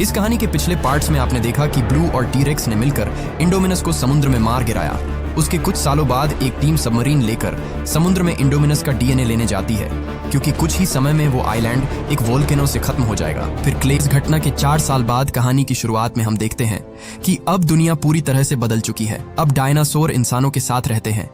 इस कहानी के पिछले पार्ट्स में आपने देखा कि ब्लू और टी-रेक्स ने मिलकर इंडोमिनस को समुद्र में मार गिराया। उसके कुछ सालों बाद एक टीम सबमरीन लेकर समुद्र में इंडोमिनस का डीएनए लेने जाती है, क्योंकि कुछ ही समय में वो आइलैंड एक वोल्केनो से खत्म हो जाएगा। फिर क्ले इस घटना के 4 साल बाद कहानी की शुरुआत में हम देखते हैं कि अब दुनिया पूरी तरह से बदल चुकी है। अब डायनासोर इंसानों के साथ रहते हैं।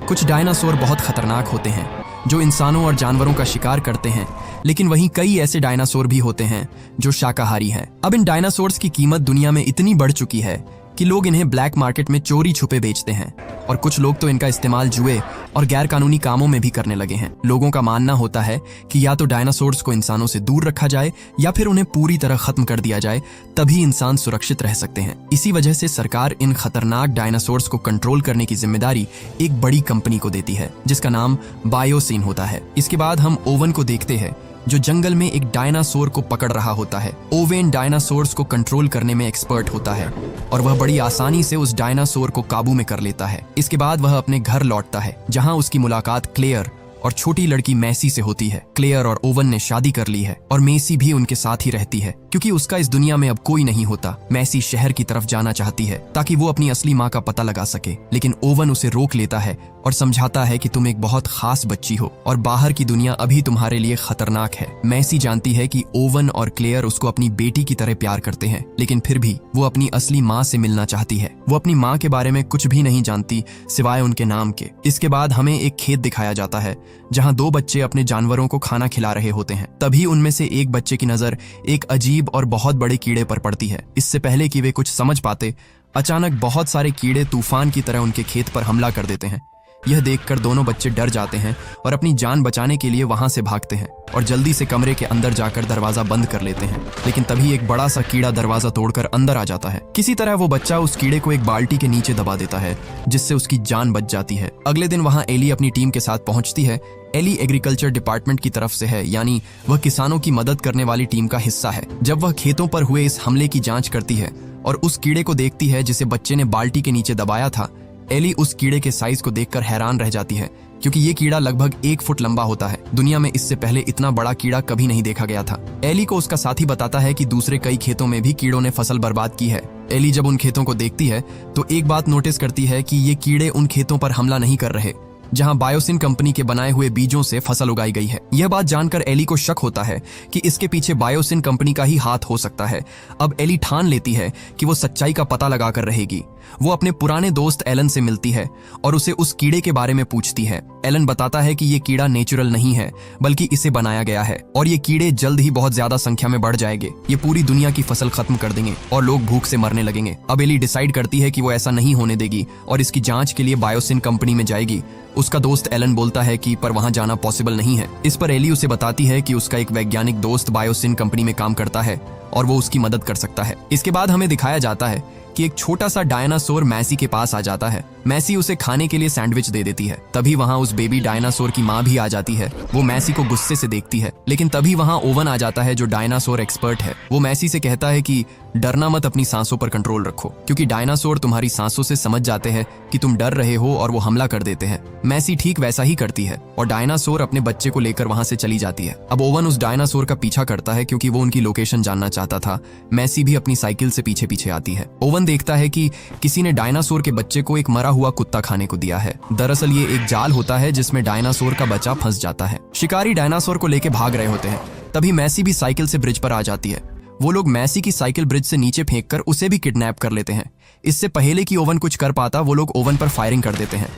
कुछ डायनासोर बहुत खतरनाक होते हैं जो इंसानों और जानवरों का शिकार करते हैं, लेकिन वहीं कई ऐसे डायनासोर भी होते हैं जो शाकाहारी हैं। अब इन डायनासोर्स की कीमत दुनिया में इतनी बढ़ चुकी है कि लोग इन्हें ब्लैक मार्केट में चोरी छुपे बेचते हैं, और कुछ लोग तो इनका इस्तेमाल जुए और गैर कानूनी कामों में भी करने लगे हैं। लोगों का मानना होता है कि या तो डायनासोर्स को इंसानों से दूर रखा जाए या फिर उन्हें पूरी तरह खत्म कर दिया जाए, तभी इंसान सुरक्षित रह सकते हैं। इसी वजह से सरकार इन खतरनाक डायनासोर्स को कंट्रोल करने की जिम्मेदारी एक बड़ी कंपनी को देती है, जिसका नाम बायोसिन होता है। इसके बाद हम ओवन को देखते हैं, जो जंगल में एक डायनासोर को पकड़ रहा होता है। ओवेन डायनासोर्स को कंट्रोल करने में एक्सपर्ट होता है और वह बड़ी आसानी से उस डायनासोर को काबू में कर लेता है। इसके बाद वह अपने घर लौटता है, जहां उसकी मुलाकात क्लेयर और छोटी लड़की मैसी से होती है। क्लेयर और ओवन ने शादी कर ली है और मैसी भी उनके साथ ही रहती है, क्योंकि उसका इस दुनिया में अब कोई नहीं होता। मैसी शहर की तरफ जाना चाहती है ताकि वो अपनी असली माँ का पता लगा सके, लेकिन ओवन उसे रोक लेता है और समझाता है कि तुम एक बहुत खास बच्ची हो और बाहर की दुनिया अभी तुम्हारे लिए खतरनाक है। मैसी जानती है कि ओवन और क्लेयर उसको अपनी बेटी की तरह प्यार करते हैं, लेकिन फिर भी वो अपनी असली माँ से मिलना चाहती है। वो अपनी माँ के बारे में कुछ भी नहीं जानती सिवाय उनके नाम के। इसके बाद हमें एक खेत दिखाया जाता है जहाँ 2 बच्चे अपने जानवरों को खाना खिला रहे होते हैं। तभी उनमें से एक बच्चे की नजर एक अजीब और बहुत बड़े कीड़े पर पड़ती है। इससे पहले कि वे कुछ समझ पाते, अचानक बहुत सारे कीड़े तूफान की तरह उनके खेत पर हमला कर देते हैं। यह देखकर दोनों बच्चे डर जाते हैं और अपनी जान बचाने के लिए वहां से भागते हैं और जल्दी से कमरे के अंदर जाकर दरवाजा बंद कर लेते हैं। लेकिन तभी एक बड़ा सा कीड़ा दरवाजा तोड़कर अंदर आ जाता है। किसी तरह वो बच्चा उस कीड़े को एक बाल्टी के नीचे दबा देता है, जिससे उसकी जान बच जाती है। अगले दिन वहां एली अपनी टीम के साथ पहुंचती है। एली एग्रीकल्चर डिपार्टमेंट की तरफ से है, यानी वह किसानों की मदद करने वाली टीम का हिस्सा है। जब वह खेतों पर हुए इस हमले की जांच करती है और उस कीड़े को देखती है जिसे बच्चे ने बाल्टी के नीचे दबाया था, एली उस कीड़े के साइज को देखकर हैरान रह जाती है, क्योंकि ये कीड़ा लगभग 1 फुट लंबा होता है। दुनिया में इससे पहले इतना बड़ा कीड़ा कभी नहीं देखा गया था। एली को उसका साथी बताता है कि दूसरे कई खेतों में भी कीड़ों ने फसल बर्बाद की है। एली जब उन खेतों को देखती है तो एक बात नोटिस करती है कि ये कीड़े उन खेतों पर हमला नहीं कर रहे जहां बायोसिन कंपनी के बनाए हुए बीजों से फसल उगाई गई है। यह बात जानकर एली को शक होता है कि इसके पीछे बायोसिन कंपनी का ही हाथ हो सकता है। अब एली ठान लेती है कि वो सच्चाई का पता लगाकर रहेगी। वो अपने पुराने दोस्त एलन से मिलती है और उसे उस कीड़े के बारे में पूछती है। एलन बताता है कि ये कीड़ा नेचुरल नहीं है, बल्कि इसे बनाया गया है और ये कीड़े जल्द ही बहुत ज्यादा संख्या में बढ़ जाएंगे। ये पूरी दुनिया की फसल खत्म कर देंगे और लोग भूख से मरने लगेंगे। अब एली डिसाइड करती है कि वो ऐसा नहीं होने देगी और इसकी जांच के लिए बायोसिन कंपनी में जाएगी। उसका दोस्त एलन बोलता है कि पर वहां जाना पॉसिबल नहीं है। इस पर एली उसे बताती है कि उसका एक वैज्ञानिक दोस्त बायोसिन कंपनी में काम करता है और वो उसकी मदद कर सकता है। इसके बाद हमें दिखाया जाता है कि एक छोटा सा डायनासोर मैसी के पास आ जाता है। मैसी उसे खाने के लिए सैंडविच दे देती है। तभी वहां उस बेबी डायनासोर की माँ भी आ जाती है। वो मैसी को गुस्से से देखती है, लेकिन तभी वहां ओवन आ जाता है जो डायनासोर एक्सपर्ट है। वो मैसी से कहता है कि डरना मत, अपनी सांसों पर कंट्रोल रखो, क्योंकि डायनासोर तुम्हारी सांसों से समझ जाते हैं कि तुम डर रहे हो और वो हमला कर देते हैं। मैसी ठीक वैसा ही करती है और डायनासोर अपने बच्चे को लेकर वहां से चली जाती है। अब ओवन उस डायनासोर का पीछा करता है क्योंकि वो उनकी लोकेशन जानना चाहता था। मैसी भी अपनी साइकिल से पीछे पीछे आती है। ओवन देखता है कि किसी ने डायनासोर के बच्चे को एक मरा हुआ कुत्ता खाने को दिया है। दरअसल ये एक जाल होता है जिसमें डायनासोर का बच्चा फंस जाता है। शिकारी डायनासोर को लेकर भाग रहे होते हैं। तभी मैसी भी साइकिल से ब्रिज पर आ जाती है। वो लोग मैसी की साइकिल ब्रिज से नीचे फेंककर उसे भी किडनैप कर लेते हैं। इससे पहले कि ओवन कुछ कर पाता, वो लोग ओवन पर फायरिंग कर देते हैं।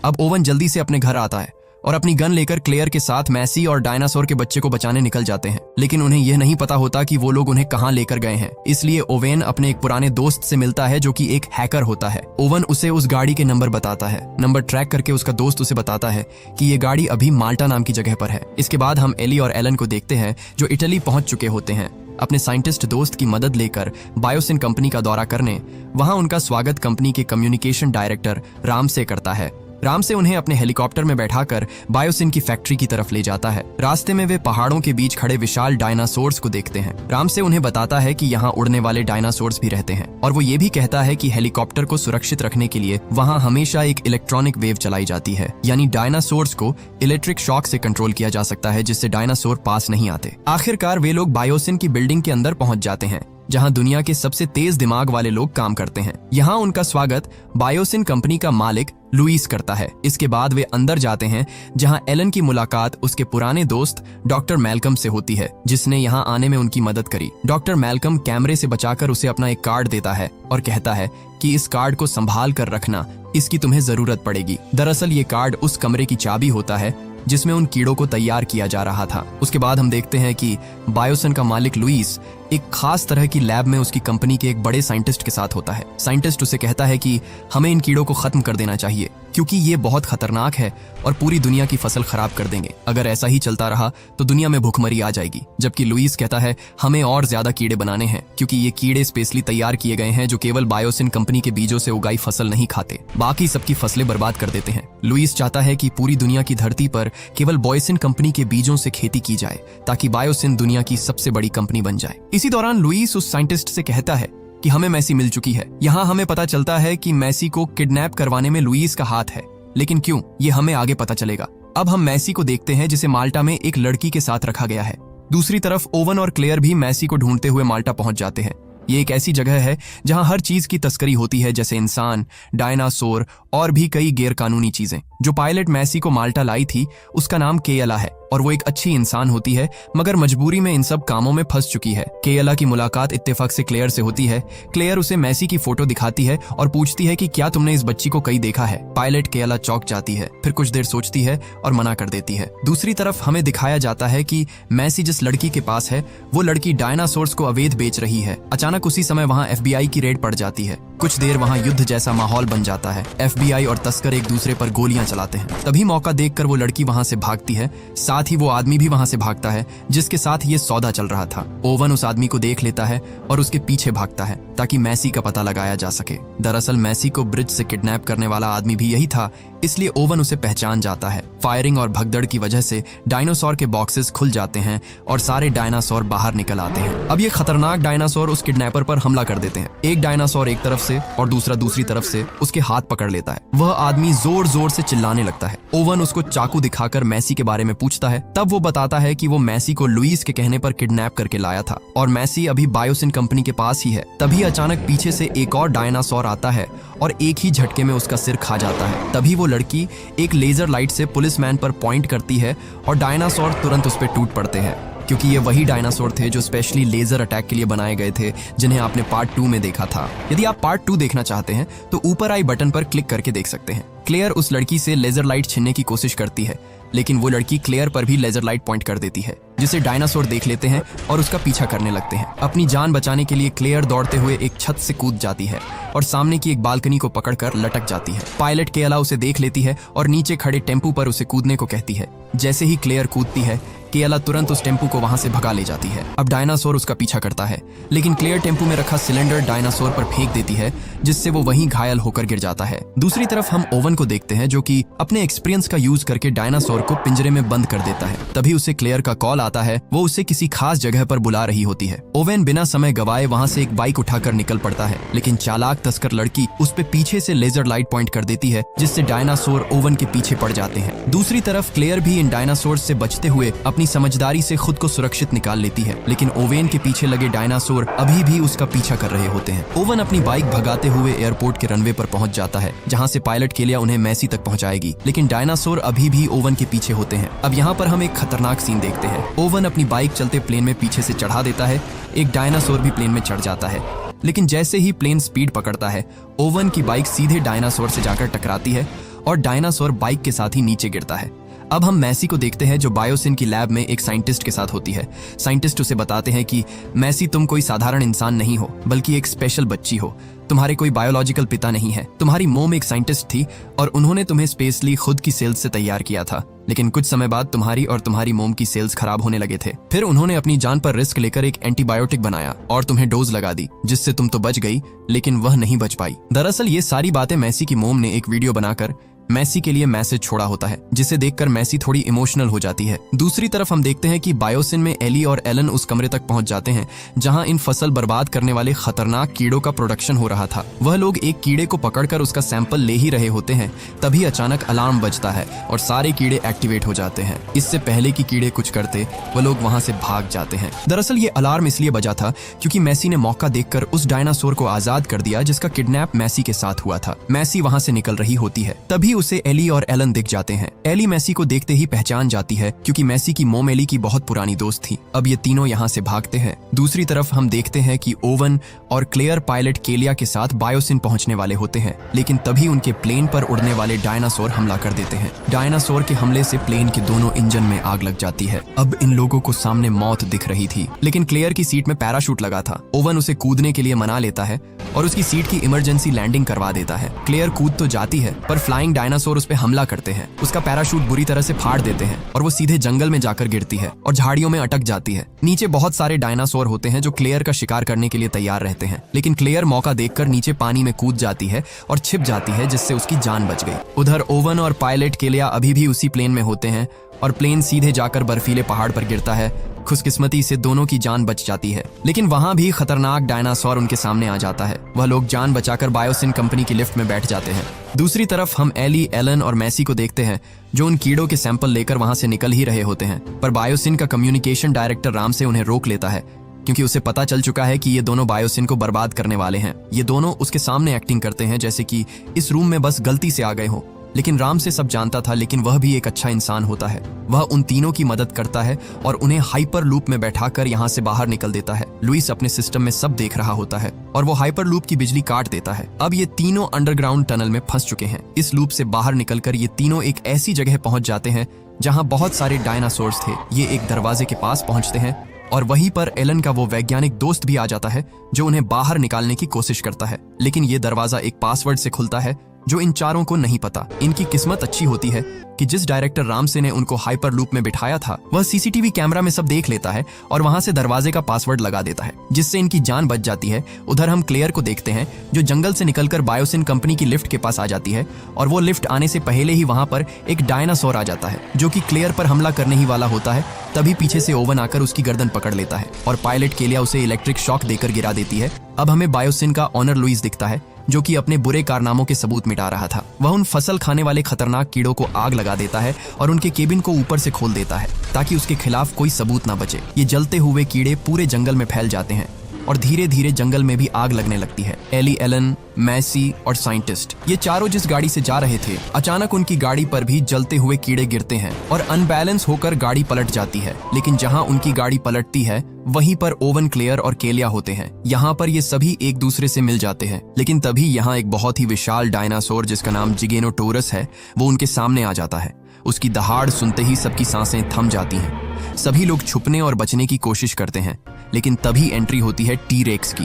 अब ओवन जल्दी से अपने घर आता है और अपनी गन लेकर क्लेयर के साथ मैसी और डायनासोर के बच्चे को बचाने निकल जाते हैं। लेकिन उन्हें यह नहीं पता होता कि वो लोग उन्हें कहां लेकर गए हैं। इसलिए ओवेन अपने एक पुराने दोस्त से मिलता है जो कि एक हैकर होता है। ओवन उसे उस गाड़ी के नंबर बताता है। नंबर ट्रैक करके उसका दोस्त उसे बताता है कि ये गाड़ी अभी माल्टा नाम की जगह पर है। इसके बाद हम एली और एलन को देखते हैं जो इटली पहुंच चुके होते हैं अपने साइंटिस्ट दोस्त की मदद लेकर बायोसिन कंपनी का दौरा करने। वहां उनका स्वागत कंपनी के कम्युनिकेशन डायरेक्टर राम से करता है। राम से उन्हें अपने हेलीकॉप्टर में बैठाकर बायोसिन की फैक्ट्री की तरफ ले जाता है। रास्ते में वे पहाड़ों के बीच खड़े विशाल डायनासोर्स को देखते हैं। राम से उन्हें बताता है कि यहाँ उड़ने वाले डायनासोर्स भी रहते हैं और वो ये भी कहता है कि हेलीकॉप्टर को सुरक्षित रखने के लिए वहाँ हमेशा एक इलेक्ट्रॉनिक वेव चलाई जाती है, यानी डायनासोर्स को इलेक्ट्रिक शॉक से कंट्रोल किया जा सकता है जिससे डायनासोर पास नहीं आते। आखिरकार वे लोग बायोसिन की बिल्डिंग के अंदर पहुंच जाते हैं। जहां दुनिया के सबसे तेज दिमाग वाले लोग काम करते हैं। यहाँ उनका स्वागत बायोसिन कंपनी का मालिक लुइस करता है। इसके बाद वे अंदर जाते हैं जहां एलन की मुलाकात उसके पुराने दोस्त डॉक्टर मैल्कम से होती है, जिसने यहाँ आने में उनकी मदद करी। डॉक्टर मैल्कम कैमरे से बचाकर उसे अपना एक कार्ड देता है और कहता है कि इस कार्ड को संभाल कर रखना, इसकी तुम्हें जरूरत पड़ेगी। दरअसल ये कार्ड उस कमरे की चाबी होता है जिसमें उन कीड़ों को तैयार किया जा रहा था। उसके बाद हम देखते हैं कि बायोसिन का मालिक लुइस एक खास तरह की लैब में उसकी कंपनी के एक बड़े साइंटिस्ट के साथ होता है। साइंटिस्ट उसे कहता है कि हमें इन कीड़ों को खत्म कर देना चाहिए क्योंकि ये बहुत खतरनाक है और पूरी दुनिया की फसल खराब कर देंगे। अगर ऐसा ही चलता रहा तो दुनिया में भूखमरी आ जाएगी। जबकि लुइस कहता है हमें और ज्यादा कीड़े बनाने हैं क्योंकि ये कीड़े स्पेशली तैयार किए गए हैं जो केवल बायोसिन कंपनी के बीजों से उगाई फसल नहीं खाते, बाकी सबकी फसलें बर्बाद कर देते हैं। लुइस चाहता है कि पूरी दुनिया की धरती पर केवल बायोसिन कंपनी के बीजों से खेती की जाए ताकि बायोसिन दुनिया की सबसे बड़ी कंपनी बन जाए। इसी दौरान लुइस उस साइंटिस्ट से कहता है कि हमें मैसी मिल चुकी है। यहाँ हमें पता चलता है कि मैसी को किडनैप करवाने में लुइस का हाथ है, लेकिन क्यों, ये हमें आगे पता चलेगा। अब हम मैसी को देखते हैं जिसे माल्टा में एक लड़की के साथ रखा गया है। दूसरी तरफ ओवन और क्लेयर भी मैसी को ढूंढते हुए माल्टा पहुंच जाते हैं। ये एक ऐसी जगह है जहां हर चीज की तस्करी होती है, जैसे इंसान, डायनासोर और भी कई गैरकानूनी चीजें। जो पायलट मैसी को माल्टा लाई थी उसका नाम केयला है और वो एक अच्छी इंसान होती है, मगर मजबूरी में इन सब कामों में फंस चुकी है। केयला की मुलाकात इत्तेफाक से क्लेयर से होती है। क्लेयर उसे मैसी की फोटो दिखाती है और पूछती है कि क्या तुमने इस बच्ची को कहीं देखा है। पायलट केयला चौंक जाती है, फिर कुछ देर सोचती है और मना कर देती है। दूसरी तरफ हमें दिखाया जाता है कि मैसी जिस लड़की के पास है वो लड़की डायनासोर्स को अवैध बेच रही है। अचानक उसी समय वहाँ FBI की रेड पड़ जाती है। कुछ देर वहाँ युद्ध जैसा माहौल बन जाता है। FBI और तस्कर एक दूसरे पर गोलियां चलाते हैं। तभी मौका देखकर वो लड़की वहाँ से भागती है, साथ ही वो आदमी भी वहाँ से भागता है जिसके साथ ये सौदा चल रहा था। ओवन उस आदमी को देख लेता है और उसके पीछे भागता है ताकि मैसी का पता लगाया जा सके। दरअसल मैसी को ब्रिज से किडनैप करने वाला आदमी भी यही था, इसलिए ओवन उसे पहचान जाता है। फायरिंग और भगदड़ की वजह से डायनासोर के बॉक्सेस खुल जाते हैं और सारे डायनासोर बाहर निकल आते हैं। अब ये खतरनाक डायनासोर उस किडनैपर पर हमला कर देते हैं। एक डायनासोर एक तरफ से और दूसरा दूसरी तरफ से उसके हाथ पकड़ लेता है। वह आदमी जोर जोर से चिल्लाने लगता है। ओवन उसको चाकू दिखाकर मैसी के बारे में पूछता है। तब वो बताता है कि वो मैसी को लुइस के कहने पर किडनैप करके लाया था और मैसी अभी बायोसिन कंपनी के पास ही है। तभी अचानक पीछे से एक और डायनासोर आता है और एक ही झटके में उसका सिर खा जाता है। तभी वो लड़की एक लेजर लाइट से पुलिसमैन पर पॉइंट करती है और डायनासोर तुरंत उस पर टूट पड़ते हैं, क्योंकि ये वही डायनासोर थे जो स्पेशली लेजर अटैक के लिए बनाए गए थे, जिन्हें आपने पार्ट 2 में देखा था। यदि आप पार्ट 2 देखना चाहते हैं तो ऊपर आई बटन पर क्लिक करके देख सकते हैं। क्लेयर उस लड़की से लेजर लाइट छीनने की कोशिश करती है, लेकिन वो लड़की क्लेयर पर भी लेजर लाइट पॉइंट कर देती है, जिसे डायनासोर देख लेते हैं और उसका पीछा करने लगते हैं। अपनी जान बचाने के लिए क्लेयर दौड़ते हुए एक छत से कूद जाती है और सामने की एक बालकनी को पकड़कर लटक जाती है। पायलट केयला उसे देख लेती है और नीचे खड़े टेम्पू पर उसे कूदने को कहती है। जैसे ही क्लेयर कूदती है, केयला तुरंत उस टेम्पू को वहां से भगा ले जाती है। अब डायनासोर उसका पीछा करता है, लेकिन क्लेयर टेम्पू में रखा सिलेंडर डायनासोर पर फेंक देती है, जिससे वो वहीं घायल होकर गिर जाता है। दूसरी तरफ हम ओवन को देखते हैं जो कि अपने एक्सपीरियंस का यूज करके डायनासोर को पिंजरे में बंद कर देता है। तभी उसे क्लेयर का कॉल आता है। वो उसे किसी खास जगह पर बुला रही होती है। ओवन बिना समय गवाए वहां से एक बाइक उठाकर निकल पड़ता है, लेकिन चालाक तस्कर लड़की उस पे पीछे से लेजर लाइट पॉइंट कर देती है, जिससे डायनासोर ओवन के पीछे पड़ जाते हैं। दूसरी तरफ क्लेयर भी इन डायनासोर से बचते हुए अपनी समझदारी से खुद को सुरक्षित निकाल लेती है, लेकिन ओवेन के पीछे लगे डायनासोर अभी भी उसका पीछा कर रहे होते हैं। ओवन अपनी बाइक भगाते हुए एयरपोर्ट के रनवे पर पहुंच जाता है, जहां से पायलट केलिया उन्हें मैसी तक पहुंचाएगी, लेकिन डायनासोर अभी भी ओवन के पीछे होते हैं। अब यहाँ पर हम एक खतरनाक सीन देखते हैं। ओवन अपनी बाइक चलते प्लेन में पीछे से चढ़ा देता है। एक डायनासोर भी प्लेन में चढ़ जाता है, लेकिन जैसे ही प्लेन स्पीड पकड़ता है, ओवन की बाइक सीधे डायनासोर से जाकर टकराती है और डायनासोर बाइक के साथ ही नीचे गिरता है। अब हम मैसी को देखते हैं जो बायोसिन की लैब में एक साइंटिस्ट के साथ होती है। साइंटिस्ट उसे बताते हैं कि मैसी, तुम कोई साधारण इंसान नहीं हो, बल्कि एक स्पेशल बच्ची हो। तुम्हारे कोई बायोलॉजिकल पिता नहीं है। तुम्हारी मोम एक साइंटिस्ट थी और उन्होंने तुम्हें स्पेशली खुद की सेल्स से तैयार किया था, लेकिन कुछ समय बाद तुम्हारी और तुम्हारी मोम की सेल्स खराब होने लगे थे। फिर उन्होंने अपनी जान पर रिस्क लेकर एक एंटीबायोटिक बनाया और तुम्हें डोज लगा दी, जिससे तुम तो बच गई, लेकिन वह नहीं बच पाई। दरअसल ये सारी बातें मैसी की मोम ने एक वीडियो बनाकर मैसी के लिए मैसेज छोड़ा होता है, जिसे देखकर मैसी थोड़ी इमोशनल हो जाती है। दूसरी तरफ हम देखते हैं कि बायोसिन में एली और एलन उस कमरे तक पहुंच जाते हैं जहां इन फसल बर्बाद करने वाले खतरनाक कीड़ों का प्रोडक्शन हो रहा था। वह लोग एक कीड़े को पकड़कर उसका सैंपल ले ही रहे होते हैं, तभी अचानक अलार्म बजता है और सारे कीड़े एक्टिवेट हो जाते हैं। इससे पहले कि कीड़े कुछ करते, वह लोग वहां से भाग जाते हैं। दरअसल ये अलार्म इसलिए बजा था क्योंकि मैसी ने मौका देखकर उस डायनासोर को आजाद कर दिया जिसका किडनैप मैसी के साथ हुआ था। मैसी वहां से निकल रही होती है, तभी उसे एली और एलन दिख जाते हैं। एली मैसी को देखते ही पहचान जाती है क्योंकि मैसी की मोम एली की बहुत पुरानी दोस्त थी। अब ये तीनों यहाँ से भागते हैं। दूसरी तरफ हम देखते हैं कि ओवन और क्लेयर पायलट केलिया के साथ बायोसिन पहुंचने वाले होते हैं, लेकिन तभी उनके प्लेन पर उड़ने वाले डायनासोर हमला कर देते हैं। डायनासोर के हमले से प्लेन के दोनों इंजन में आग लग जाती है। अब इन लोगों को सामने मौत दिख रही थी, लेकिन क्लेयर की सीट में पैराशूट लगा था। ओवन उसे कूदने के लिए मना लेता है और उसकी सीट की इमरजेंसी लैंडिंग करवा देता है। क्लेयर कूद तो जाती है, पर फ्लाइंग डायनासोर उस पे हमला करते हैं। उसका पैराशूट बुरी तरह से फाड़ देते हैं और वो सीधे जंगल में जाकर गिरती है और झाड़ियों में अटक जाती है। नीचे बहुत सारे डायनासोर होते हैं जो क्लेयर का शिकार करने के लिए तैयार रहते हैं, लेकिन क्लेयर मौका देखकर नीचे पानी में कूद जाती है और छिप जाती है, जिससे उसकी जान बच गई। उधर ओवन और पायलट केलिया अभी भी उसी प्लेन में होते हैं और प्लेन सीधे जाकर बर्फीले पहाड़ पर गिरता है। खुशकिस्मती से दोनों की जान बच जाती है, लेकिन वहां भी खतरनाक डायनासोर उनके सामने आ जाता है। वह लोग जान बचाकर बायोसिन कंपनी की लिफ्ट में बैठ जाते हैं। दूसरी तरफ हम एली, एलन और मैसी को देखते हैं जो उन कीड़ों के सैंपल लेकर वहां से निकल ही रहे होते हैं, पर बायोसिन का कम्युनिकेशन डायरेक्टर राम से उन्हें रोक लेता है क्योंकि उसे पता चल चुका है कि ये दोनों बायोसिन को बर्बाद करने वाले हैं। ये दोनों उसके सामने एक्टिंग करते हैं जैसे कि इस रूम में बस गलती से आ गए हो, लेकिन राम से सब जानता था, लेकिन वह भी एक अच्छा इंसान होता है। वह उन तीनों की मदद करता है और उन्हें हाइपर लूप में बैठाकर यहाँ से बाहर निकल देता है। लुइस अपने सिस्टम में सब देख रहा होता है और वो हाइपर लूप की बिजली काट देता है। अब ये तीनों अंडरग्राउंड टनल में फंस चुके हैं। इस लूप से बाहर निकलकर ये तीनों एक ऐसी जगह पहुंच जाते हैं जहाँ बहुत सारे डायनासोर्स थे। ये एक दरवाजे के पास पहुंचते हैं और वहीं पर एलन का वो वैज्ञानिक दोस्त भी आ जाता है जो उन्हें बाहर निकालने की कोशिश करता है, लेकिन ये दरवाजा एक पासवर्ड से खुलता है जो इन चारों को नहीं पता। इनकी किस्मत अच्छी होती है कि जिस डायरेक्टर रामसे ने उनको हाइपर लूप में बिठाया था, वह सीसीटीवी कैमरा में सब देख लेता है और वहां से दरवाजे का पासवर्ड लगा देता है, जिससे इनकी जान बच जाती है। उधर हम क्लेयर को देखते हैं जो जंगल से निकलकर बायोसिन कंपनी की लिफ्ट के पास आ जाती है और वो लिफ्ट आने से पहले ही वहां पर एक डायनासोर आ जाता है जो कि क्लेयर पर हमला करने ही वाला होता है। तभी पीछे से ओवन आकर उसकी गर्दन पकड़ लेता है और पायलट केलिया उसे इलेक्ट्रिक शॉक देकर गिरा देती है। अब हमें बायोसिन का ऑनर लुइस दिखता है जो कि अपने बुरे कारनामों के सबूत मिटा रहा था। वह उन फसल खाने वाले खतरनाक कीड़ों को आग लगा देता है और उनके केबिन को ऊपर से खोल देता है ताकि उसके खिलाफ कोई सबूत ना बचे। ये जलते हुए कीड़े पूरे जंगल में फैल जाते हैं और धीरे धीरे जंगल में भी आग लगने लगती है। एली, एलन, मैसी और साइंटिस्ट ये चारों जिस गाड़ी से जा रहे थे, अचानक उनकी गाड़ी पर भी जलते हुए कीड़े गिरते हैं और अनबैलेंस होकर गाड़ी पलट जाती है। लेकिन जहां उनकी गाड़ी पलटती है वहीं पर ओवन, क्लेयर और केलिया होते हैं। यहाँ पर ये सभी एक दूसरे से मिल जाते हैं, लेकिन तभी यहाँ एक बहुत ही विशाल डायनासोर जिसका नाम जिगेनोटोरस है, वो उनके सामने आ जाता है। उसकी दहाड़ सुनते ही सबकी सांसें थम जाती हैं। सभी लोग छुपने और बचने की कोशिश करते हैं, लेकिन तभी एंट्री होती है टी-रेक्स की।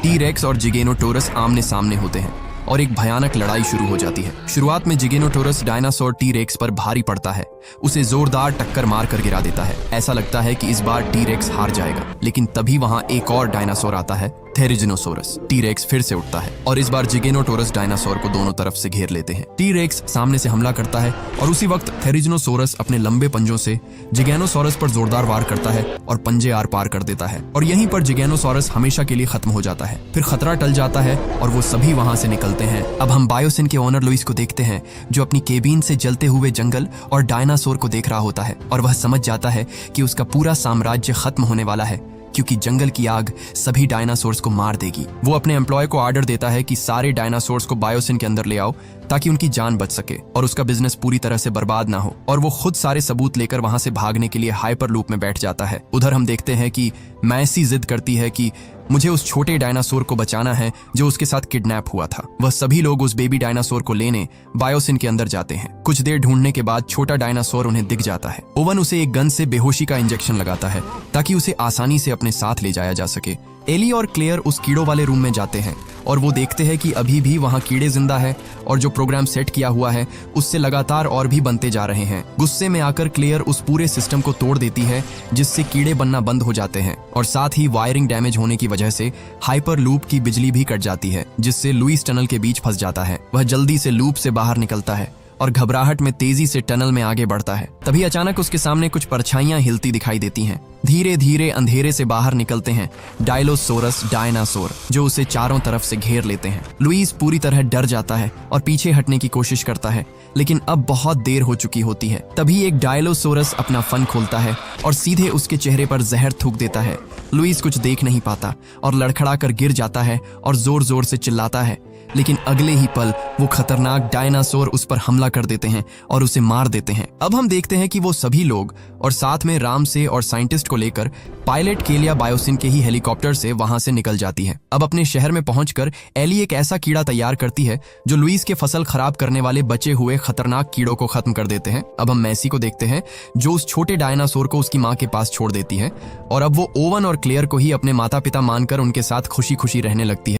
टी-रेक्स और जिगेनोटोरस आमने सामने होते हैं और एक भयानक लड़ाई शुरू हो जाती है। शुरुआत में जिगेनोटोरस डायनासोर टी-रेक्स पर भारी पड़ता है, उसे जोरदार टक्कर मारकर गिरा देता है। ऐसा लगता है कि इस बार टी-रेक्स हार जाएगा, लेकिन तभी वहां एक और डायनासोर आता है, थेरिजिनोसोरस। टी-रेक्स फिर से उठता है और इस बार जिगेनोटोरस डायनासोर को दोनों तरफ से घेर लेते हैं। टी-रेक्स सामने से हमला करता है और उसी वक्त थेरिजिनोसोरस अपने लंबे पंजों से जिगेनोसोरस पर जोरदार वार करता है और पंजे आर पार कर देता है और यहीं पर जिगेनोसोरस हमेशा के लिए खत्म हो जाता है। फिर खतरा टल जाता है और वो सभी वहां से निकलते हैं। अब हम बायोसिन के ओनर लुइस को देखते हैं जो अपनी केबिन से जलते हुए जंगल और डायनासोर को देख रहा होता है और वह समझ जाता है कि उसका पूरा साम्राज्य खत्म होने वाला है क्योंकि जंगल की आग सभी डायनासोर्स को मार देगी। वो अपने एम्प्लॉय को ऑर्डर देता है कि सारे डायनासोर्स को बायोसिन के अंदर ले आओ ताकि उनकी जान बच सके और उसका बिजनेस पूरी तरह से बर्बाद ना हो, और वो खुद सारे सबूत लेकर वहां से भागने के लिए हाइपर लूप में बैठ जाता है। उधर हम देखते हैं कि मैसी जिद करती है कि मुझे उस छोटे डायनासोर को बचाना है जो उसके साथ किडनैप हुआ था। वह सभी लोग उस बेबी डायनासोर को लेने बायोसिन के अंदर जाते हैं। कुछ देर ढूंढने के बाद छोटा डायनासोर उन्हें दिख जाता है। ओवन उसे एक गन से बेहोशी का इंजेक्शन लगाता है ताकि उसे आसानी से अपने साथ ले जाया जा सके। एली और क्लेयर उस कीड़ों वाले रूम में जाते हैं और वो देखते हैं कि अभी भी वहाँ कीड़े जिंदा है और जो प्रोग्राम सेट किया हुआ है उससे लगातार और भी बनते जा रहे हैं। गुस्से में आकर क्लेयर उस पूरे सिस्टम को तोड़ देती है जिससे कीड़े बनना बंद हो जाते हैं और साथ ही वायरिंग डैमेज होने की वजह से हाइपर लूप की बिजली भी कट जाती है जिससे लुइस टनल के बीच फंस जाता है। वह जल्दी से लूप से बाहर निकलता है और घबराहट में तेजी से टनल में आगे बढ़ता है। तभी अचानक उसके सामने कुछ परछाइयां हिलती दिखाई देती हैं। धीरे धीरे अंधेरे से बाहर निकलते हैं डायलोसोरस डायनासोर, जो उसे चारों तरफ से घेर लेते हैं। लुईस पूरी तरह डर जाता है और पीछे हटने की कोशिश करता है, लेकिन अब बहुत देर हो चुकी होती है। तभी एक डायलोसोरस अपना फन खोलता है और सीधे उसके चेहरे पर जहर थूक देता है। लुईस कुछ देख नहीं पाता और लड़खड़ा कर गिर जाता है और जोर जोर से चिल्लाता है, लेकिन अगले ही पल वो खतरनाक डायनासोर उस पर हमला कर देते हैं और उसे मार देते हैं। अब हम देखते हैं कि वो सभी लोग और साथ में रामसे और साइंटिस्ट को लेकर पायलट केलिया बायोसिन के ही हेलीकॉप्टर से वहां से निकल जाती है। अब अपने शहर में पहुंचकर एली एक ऐसा कीड़ा तैयार करती है जो लुईस के फसल खराब करने वाले बचे हुए खतरनाक कीड़ों को खत्म कर देते हैं। अब हम मैसी को देखते हैं जो उस छोटे डायनासोर को उसकी माँ के पास छोड़ देती है और अब वो ओवन और क्लेयर को ही अपने माता पिता मानकर उनके साथ खुशी खुशी रहने लगती है।